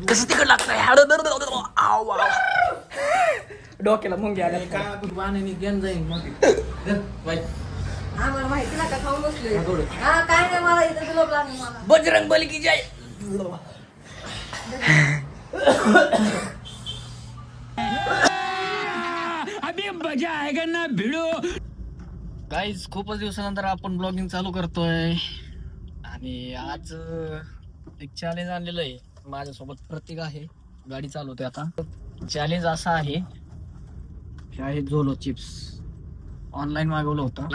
कसं तिकड लागतंय आव आव डोक्याला मुंग्या आल्या काय तू पाण्याने गेन जाईन मग आम्हाला माहिती ना का खाऊन बसले हा काय नाही मला इथं जुलाब लागलं मला बजरंग बली की जय अभी मजा आएगा ना भिडो गाईज खूपच दिवसानंतर आपण ब्लॉगिंग चालू करतोय आणि आज एक चॅलेंज आणलेलं आहे माझ्यासोबत प्रतीक आहे गाडी चालवतोय आता चॅलेंज असा आहे हे आहे झोलो चिप्स ऑनलाईन मागवलं होतं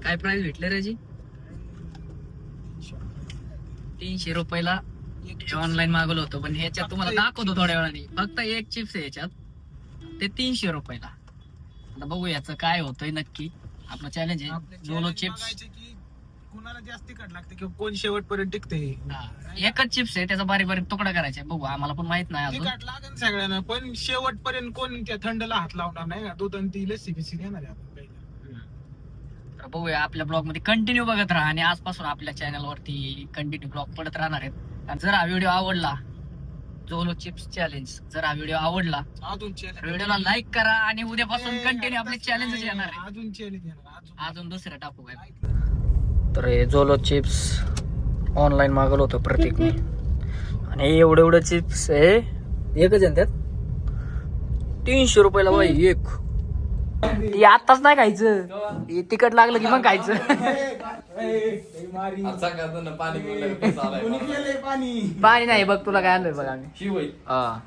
काय प्राइस भेटले रे 300 रुपयाला ऑनलाईन मागवलं होतं पण ह्याच्यात तुम्हाला दाखवतो थोड्या वेळाने फक्त एक चिप्स आहे ह्याच्यात ते 300 रुपयाला आता बघू याचं काय होतंय नक्की आपला चॅलेंज आहे झोलो चिप्स कुणाला जास्त तिखट लागते किंवा कोण शेवटपर्यंत टिकते एकच चिप्स आहे त्याचा बारीक बारीक तुकडा करायचा बघू आम्हाला पण माहित नाही अजून तिखट लागेल सगळ्यांना पण शेवटपर्यंत कोण त्या थंडला हात लावणार नाही का दूध आणि ती लस्सी बिस्सी घेणार आहे आपण पहिला. तर बघूया आपल्या ब्लॉग मध्ये कंटिन्यू बघत राहा आणि आजपासून आपल्या चॅनल वरती कंटिन्यू ब्लॉग पडत राहणार आहेत आणि जर हा व्हिडिओ आवडला झोलो चिप्स चॅलेंज जर हा व्हिडिओ आवडला अजून व्हिडिओला लाईक करा आणि उद्यापासून कंटिन्यू आपले चॅलेंज येणार आहे अजून चॅलेंज येणार अजून दुसरं टाकू काय तर हे झोलो चिप्स ऑनलाईन मागवलं होतं प्रत्येकने आणि एवढं एवढं चिप्स आहे एकच आहे त्यात 300 रुपयाला बाई एक ती आताच नाही खायचं हे तिखट लागलं की मग खायचं पाणी नाही बघ तुला काय आणलंय बघ आम्ही हा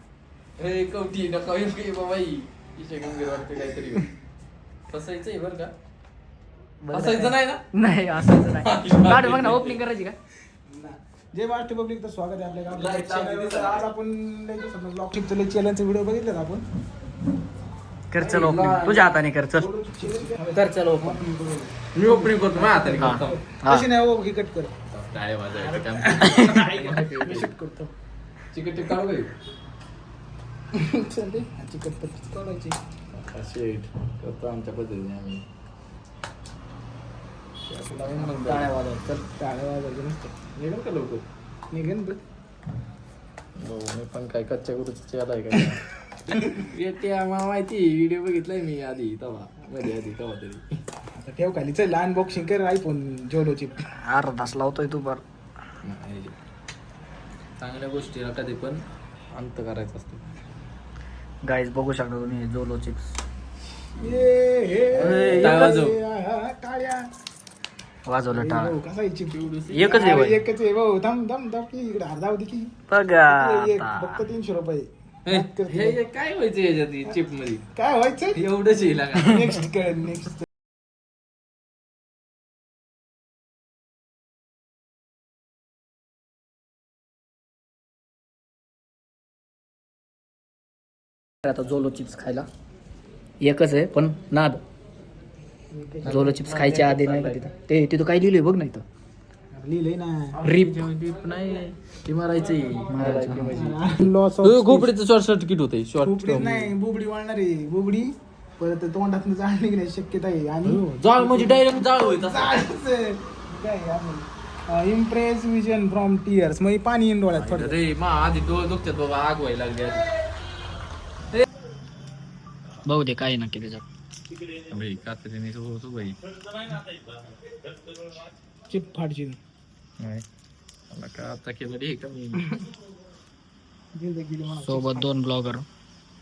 फसायचंय बरं का बसायचं नाही ना नाही असायचं नाही काढ बघ ना ओपनिंग करायची का जय महाराष्ट्र पब्लिक स्वागत आहे आपल्या गावात आज आपण ब्लॉग चिप्सचे चॅलेंजचा व्हिडिओ बघितला आपण कर चल ओपनिंग तुझ्या हाताने कर चल कर चल ओपनिंग मी ओपनिंग करतो माझ्या हाताने करतो. कशी नाही हो कट कर काय वाजायचं काम शूट करतो चिकट टिप काढू काही चिकट पत्ती काढायची शेट करतो आमच्या पद्धतीने आम्ही टाळ्या वाजव चल टाळ्या वाजायचं नसतं निघेल का लवकर निघेन बघ हो मी पण काय कच्च्या गुरुचं चेला आहे काय ते आम्हाला माहिती व्हिडिओ बघितलाय मी आधी तेव्हा मध्ये आधी तेव्हा तरी आता ठेव खाली चल अनबॉक्सिंग कर आयफोन झोलोची अर्धा तास लावतोय तू बर नाही. चांगल्या गोष्टीला कधी पण अंत करायचा असतो गाईज बघू शकता तुम्ही झोलो चिप्स टाळ्या वाजव. टाळ्या वाजवलं टाळा कसा आहे चिप एकच आहे बाई. एकच आहे भाऊ थांब थांब थांब की इकडे अर्धा होती की बघा एक, आता. फक्त 300 रुपये हे काय व्हायचं याच्यात चिप मध्ये काय व्हायचं एवढंच येईल का नेक्स्ट कर नेक्स्ट आता झोलो चिप्स खायला एकच आहे पण नाद झोलो चिप्स खायच्या आधी नाही का तिथं ते तिथं काय लिहिलंय बघ नाही तर लिहिलंय ना रिप नाही ती मारायची लॉस खोपडीचं शॉर्ट सर्किट होते शॉर्ट नाही बुबडी वाळणार आहे बुबडी परत तोंडात जाळ निघण्याची शक्यता आहे आणि जाळ म्हणजे डायरेक्ट जाळ होईल काय इम्प्रेस विजन फ्रॉम टीयर्स मग पाणी येईन डोळ्यात थोडं रे मा आधी डोळे दुखतात बाबा आग व्हायला लागली बघू दे काय नक्की त्याच्यात भाई कात्रीने होतो भाई चिप फाडची मला का आता केलं रे कमी जिंदगीला मला सोबत 2 ब्लॉगर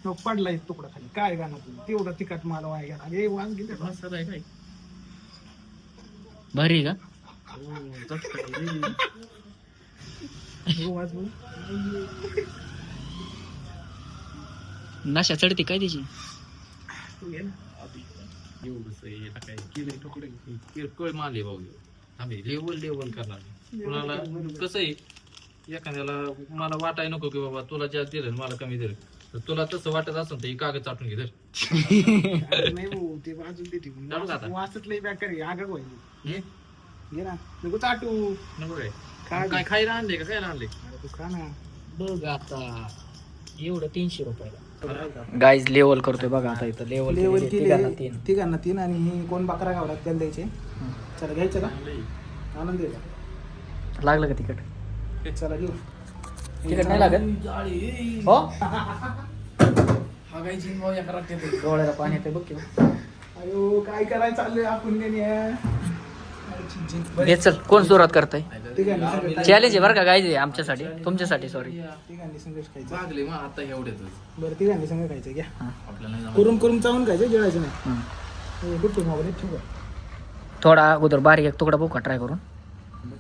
तो पडलाय तुकडा खाली काय गाणं तुझं तेवढं तिखट मला वाया गेला अरे वांग गेले असं आहे काय भारी आहे हो वाज बोल का नशा चढती काय त्याची तू घे ना एवढंच आहे आता काय केलंय तुकडे किरकोळ माल आहे भाऊ आम्ही लेवल करणार कुणाला कसं आहे एखाद्याला मला वाटाय नको की बाबा तुला जास्त दिलं मला कमी दिलं तर तुला तसं वाटत असेल तर ही कागद चाटून घे नाही भाऊ ते बाजूला देते चालू का आता? वाचत लई बॅकर आहे आगं होईल घे ना नको चाटू नको खा. काय खायला आणले का खायला आणले अरे तू खा ना बघ आता एवढं 300 रुपयाला गाईज लेवल करतोय बघा आता इथं लेवल लेवल केले तिघांना 3 आणि ही कोण बकरा गावला त्याला द्यायचे चला घ्यायचं का आनंद आहे लागलं का तिकट चला घेऊ तिकट नाही लागत हो हा काही जिन भाऊ एका रात्रीत येतो. डोळ्याला पाणी येते बघ की अयो काय करायला चाललंय आपण हे चल कोण सुरुवात करताय तिघांनी चॅलेंज आहे बरं का गायचे आमच्यासाठी तुमच्यासाठी सॉरी संघर्ष खायचं भागले मग आता एवढ्यातच बरं तिघांनी संघ खायचं घ्या आपल्याला नाही करून करून चावून खायचं जेवायचं नाही कुठे मोबाईल ठेवू थोडा अगोदर बारीक एक तुकडा बघू का ट्राय करून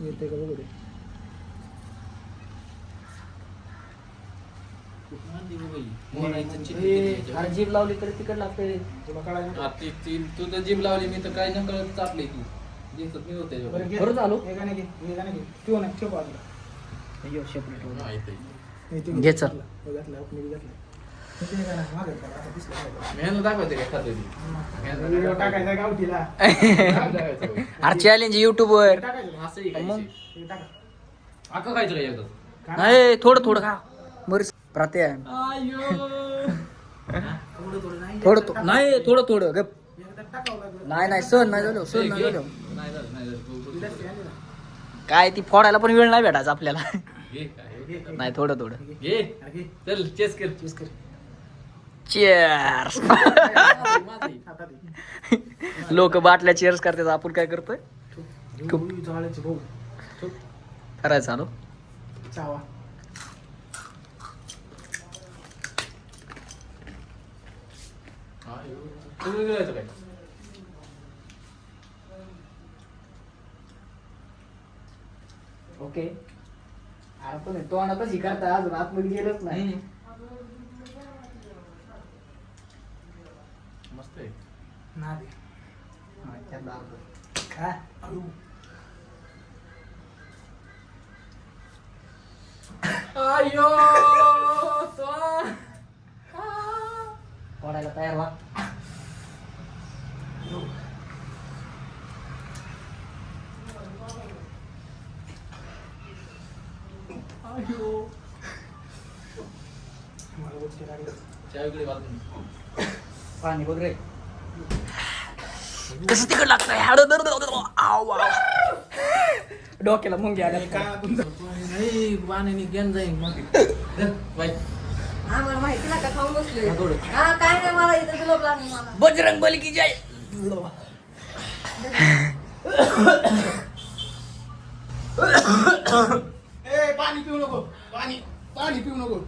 येते का बघू दे अरे जीभ लावली तरी तिकट लागते तुला कळायला तू तर जीभ लावली मी तर काय नकळत चापली तू दिसत नाही होते बरं घे. खरंच आलो? हे गाणं घे हे गाणं घे ठेवू नाही ठेव बाजूला अय्यो, शेपटी ठेवलं. हे ते घे चल. हे घातलं आपण हे घातलं हे ते गाणं मागं काढ, आता दिसलं पाहिजे. मेहनत दाखवते काय खाते व्हिडिओ टाकायचा गावठीला अरे चॅलेंज युट्यूब वर टाकायचं असं मग हे टाका अक्का खायचं काय एकदा नाही थोडं थोडं खा बरं प्रात्या थोडं नाही थोडं थोडं गप एकदा टाकावं लागलं नाही नाही सहन नाही झालं सहन नाही झालं नाही झालं नाही झालं काय ती फोडायला पण वेळ नाही भेटायचा आपल्याला घे काय नाही थोडं थोडं घे चल चेस कर चेस कर चेअर्स आता दे लोक बाटल्या चेअर्स करतात आपण काय करतोय खूप जाळायचे भाऊ करायचं आलो चावा तुम्ही करायचं काय ओके आपण तो आणतच करता अजून आतमध्ये गेलंच नाही मस्त आहे ना दे हा, त्यात दाब. खा अयो अयो फोडायला तयार व्हा मला गोष्टी लागल्या चावीकडे बाजून पाणी बघ रे कसं तिकड लागतंय डोक्याला मुंगी आल्या काय तुमचं नाही पाण्याने गेन जाईन मग बाई आम्हाला माहिती नाही का खाऊन बसले हा काय नाही मला इथं जुलाब लागली मला बजरंग बली की जय ए पाणी पिऊ नको पाणी पाणी पिऊ नको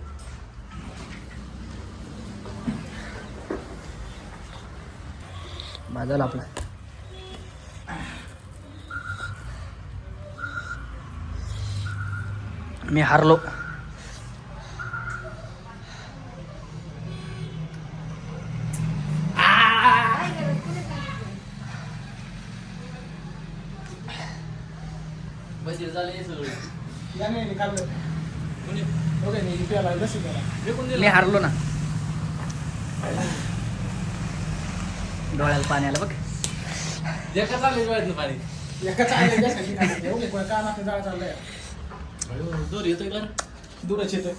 माझा आपला मी हारलो बशीर झाले सगळे या नाही काढलं ओके नाही प्याला जशी प्याला मी हारलो ना डोळ्याला पाणी आलं बघ एका चालले वेळात पाणी एकाच आहे त्यासाठी खाली ओके कोणा का नाते जाळ चाललंय दूर येतोय का दूरच येतोय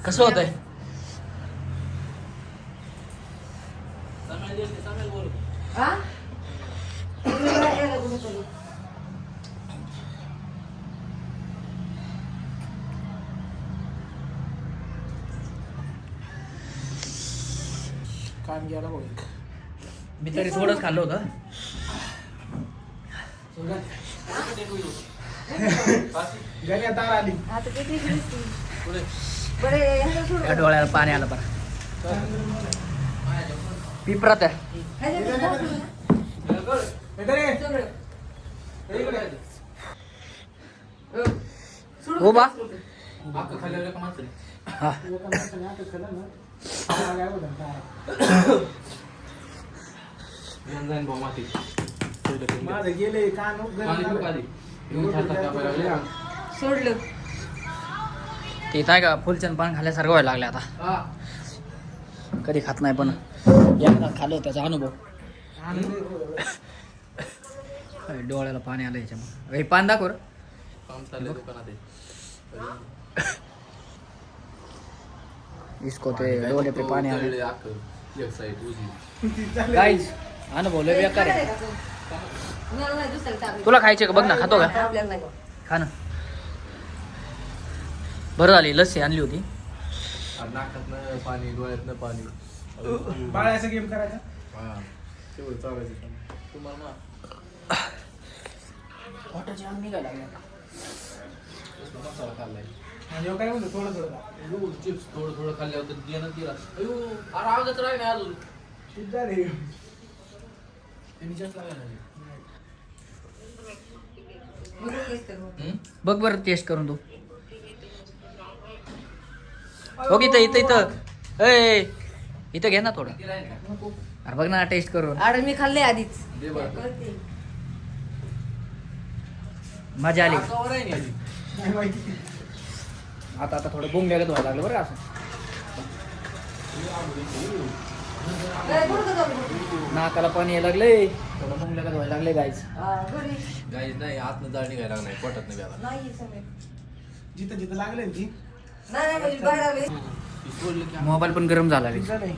कसं होतंय हा यायला कुठेतरी. काम गेला बघ मी तरी थोडंच खाल्लं होतं गण्या तार आली आता किती दिसती बरे ह्याचं सोड. या डोळ्याला पाणी आलं बरं पिपरात आहे ह्याच्यात बसू ना. इकडे सगळं. हो बा अक्का खाल्ल्यावर का माणसं हा एका माणसाने आताच खाल्लं ना त्याला काय होतं तारा. जाईन भाऊ माती माझं गेले कान पाणी पिऊ आधी येऊन छातात कापायला लागले. सोडलं ते नाही का फुलचंद पान खाल्ल्यासारखं व्हायला लागलं आता हा कधी खात नाही पण एकदा खाल्लं त्याचा अनुभव डोळ्याला पाणी आलं याच्यामुळे हे पान दाखव रे. काम चाललंय दुकानात आहे. इसको ते डोले पे पाणी आले एक साईड उजवी. गाईज अनुभव लय बेकार आहे. मला नाही दुसऱ्याला टाकायचं. तुला खायचे का बघ ना, खातो का? आपल्याला नाही. खा ना. बरं झाली लस्सी आणली होती. नाकातनं पाणी डोळ्यातनं पाणी. बाळाचा गेम करायचा. हा तेवढं चालायचं तुम्हाला ना. पोटाची आग निघायला लागली आता. मसाला खाल्लाय. म्हणजे काय म्हणतो थोडं थोडं चिप्स थोडं थोडं खाल्ल्यावर तर देणं तिला. अयो अरे आवाजच राही नाही अजून. शिट झाले. त्यांनी जास्त लागला नाही. मी पण तेच करतो. बघ बरं टेस्ट करून तू. बघ इथं इथं इथं. ए इथं घे ना थोडं. ती राही नाही. अरे बघ ना टेस्ट करून. अरे मी खाल्ले आधीच. दे बरं. कळते. मजा आली. आगावर आहे नाही आधी. नाही माहिती. आता आता थोडं बोंबल्यागत व्हायला लागलं बरं का असं. काय बोलतो तुम्ही? नाकाला पाणी यायला लागले. थोडं बोंबल्यागत व्हायला लागले गाईज. घरी गाईज नाही आतनं जाळ निघायला लागलाय पोटात नाही प्याला. नाही सगळे. जिथं जिथं लागले ना ती नाही म्हणजे बाहेर आले. बोललं की मोबाईल पण गरम झाला रे. झालंय.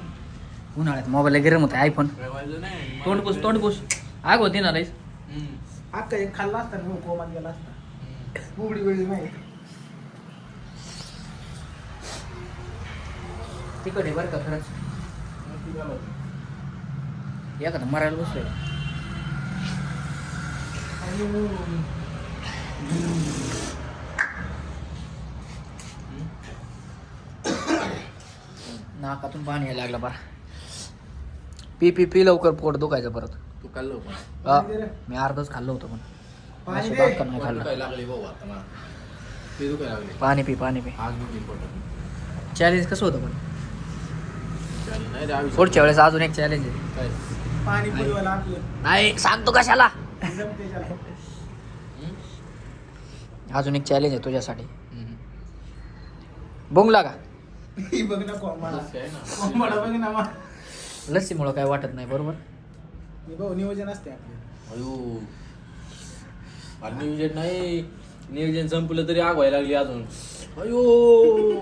उन्हाळ्यात मोबाईल गरम होता आयफोन. व्हायचं नाही. तोंड पुस आग होती ना लईच. अक्का एक खाल्ला असता ना कोमात गेला असता. उघडी वेळी नाही. तिकट आहे बरं का खरंच. एखादं मरायला बसलोय. नाकातून पाणी यायला लागलं बरं. पी लवकर पोट दुखायचं परत. तू खाल्लं पण हा, मी अर्धच खाल्लं होतं पण पाणी नशिबात दे. का नाही खाल्लं. दुखायला लागले भाऊ आता ना. ते दुखायला लागले. पाणी पी आग दुखली पोटात. चॅलेंज कसं होतं पण नाही रे आयुष्य. पुढच्या वेळेस अजून एक चॅलेंज आहे. काय पाणीपुरीवाला आपलं नाही सांगतो कशाला. जमते त्याला. अजून एक चॅलेंज आहे तुझ्यासाठी. बोंगला का ही बघ ना कोंबाडा. लस्सी आहे ना. कोंबाडा बघ ना मा. लस्सीमुळं काय वाटत नाही बरोबर. हे भाऊ नियोजन असते आपले. अयो अरे नियोजन नाही. नियोजन संपलं तरी आग व्हायला लागली अजून. अयो होती की?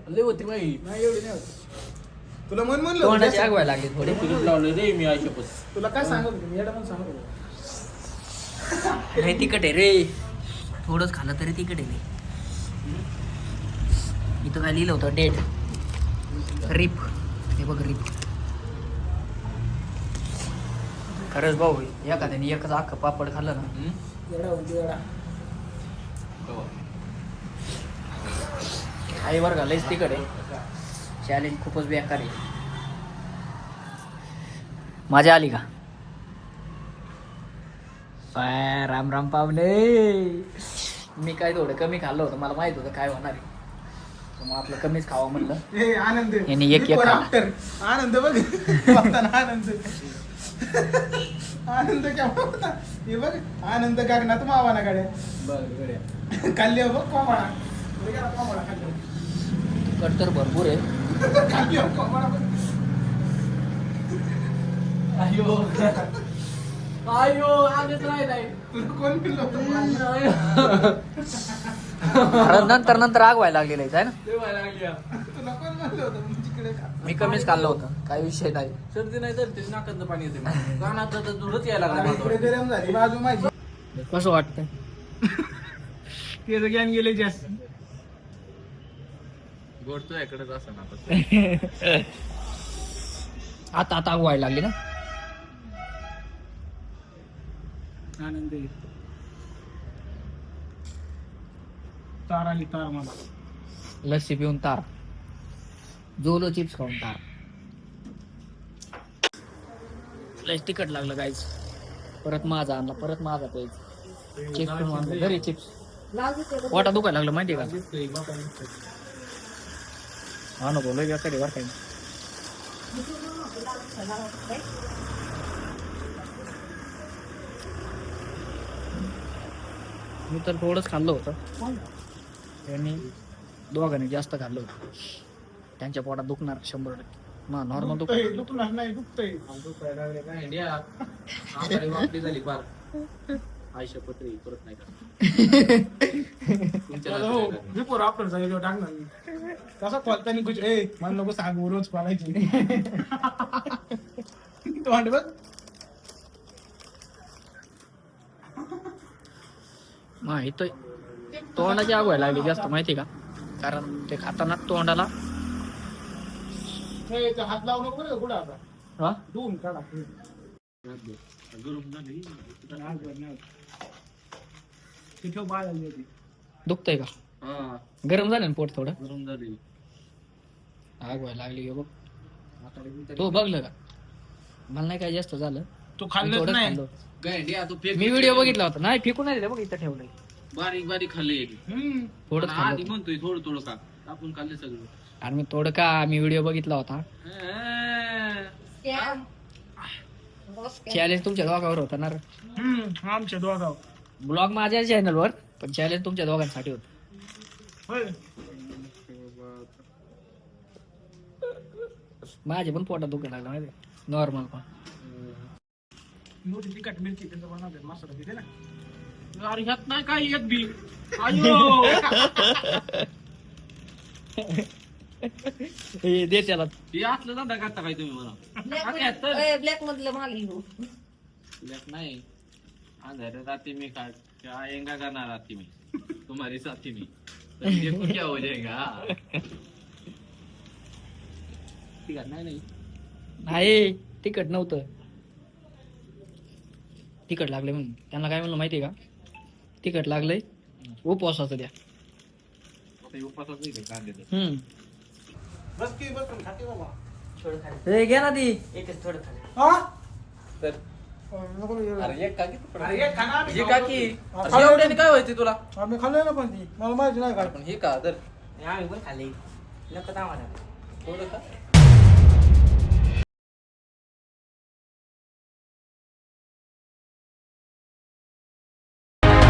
लय होती माही. नाही एवढी नाही होत. तुला मन म्हणलं तोंडाची होतं. आग व्हायला लागली थोडी. फिरत लावलं रे मी आयुष्यपत. तुला काय सांगत होतो मी? पण सांगत होतो. नाही तिकट आहे रे. थोडंच खाल्लं तरी तिकट आहे रे. इथं काय लिहिलं होतं डेट रिप. हे बघ रिप. खरंच भाऊ एखाद्याने एकच अख्खं पापड खाल्लं ना. येडा होती येडा. आई बरं का लयच तिकट आहे. चॅलेंज खूपच बेकार आहे. मजा आली का? राम राम पाहुणे. मी काय थोडं कमी खाल्लं होतं. मला माहित होतं काय होणार आहे. मग आपलं कमीच खावं म्हणलं. हे आनंद यांनी एक Before खाल्ला. after. आनंद बघ बघताना आनंद. आनंद क्या होता हे बघ. आनंद गगनात मावाना गाड्या खाल्ली बघ कोंबाडा. बघ याला कोंबाडा खाल्ली. तिखट तर भरपूर आहे. खाल्ली कोंबाडा बघ. अयो अयो आगच राही नाही. तुला कोण पिल्लं होतं? अरे नंतर आग व्हायला लागलेलं आहे ना. लय व्हायला लागली. तुला कोण म्हणलं होतं मग तिकडे खा? मी कमीच खाल्लं होतं. काही विषय नाही. सर्दी नाही तर ते नाकातनं पाणी येते. कानात तर दूरच यायला आणि लागलं. इकडे गरम झाली बाजू माझी. कसं वाटतंय? त्याचं ज्ञान गेले जास्त. गोडतो इकडेच असं ना. आता आग व्हायला लागली ना. आनंद आहे. तार आली तार मला. लस्सी पिऊन तार. जोलो चिप्स खाऊन तार. लय तिखट लागलं गाईज. परत माझा आणला. परत माझा प्यायचा. चिप्स पिऊन आणलं घरी चिप्स. लाल दिसते. वाटा दुखायला लागलं माहिती आहे का? हा नको लय बेकार आहे बरं काही. मी तर थोडंच खाल्लं होतं. त्यांनी दोघांनी जास्त खाल्लं होतं. त्यांच्या पोटात दुखणार 100%. नॉर्मल दुखतंय, दुखणार नाही दुखतंय. दुखायला लागले काय इंडिया. आंबाडी वाकडी झाली फार. आयुष्य पत्र परत नाही का तुमच्या हो मी पोरं आपणचा व्हिडिओ टाकणार मी. तसा खोलताना कुछ मला नको सांगू रोज खोलायची तोंड बघ माहित तोंडाची आग व्हायला लागली जास्त माहिती का, कारण ते खाताना तोंडाला हे इथं हात लावू नको बरं कुठं आता हा धुवून काढा गरम झाली ते ठेव बाळ आली होती दुखतंय का, हा गरम झालं ना पोट थोडं, गरम झाली आग व्हायला लागली बघ. तो बघलं का, मला नाही काय जास्त झालं, तू मी खाल्लंच थोडंच नाही खाल्लं. काय रे, आता फेक मी व्हिडिओ बघितला होता, नाही फेकून नाही दिलं बघ, इथं ठेवलंय बारीक बारीक खाल्ले थोडं आधी खाल्लं म्हणतोय थोडं थोडं का आपण खाल्ले सगळं आणि मी थोडं का, मी व्हिडिओ बघितला होता. Scam. चॅलेंज तुमच्या दोघांवर होता ना, आमच्या दोघाव ब्लॉग माझ्या चॅनलवर, पण चॅलेंज तुमच्या दोघांसाठी होत. होय माझे पण पोटात दुखायला लागलं माहिती नॉर्मल पण. मोठी तिखट मिरची त्यांचं बनवतात मसाला तिथे ना अरे ह्यात नाही काय येत बी अयो हे दे त्याला. हे असलं धंदा करता काय तुम्ही मला ब्लॅक मधलं माल घेऊ. लेट नाही अंधारे राती मी क्या एंगा करना राती में तुम्हारी साथी में तो देखो क्या हो जाएगा ठीक है नाही नाही तिखट नव्हतं, तिखट लागले म्हणून त्यांना काय म्हणलं माहितीये का, तिखट लागलंय उपवासाचं द्या. आता उपासाच नाही का कांदे बस की बस पण खाते बाबा घ्या ना ती हा तर नको येऊ. अरे एक काकी अरे हे खाना आम्ही हे खाऊ. काकी खाऊ. एवढ्याने काय व्हायचं तुला आम्ही खाल्लोय ना पण ती मला माहिती नाही काय पण हे का तर आम्ही पण खाल्ली थोडं का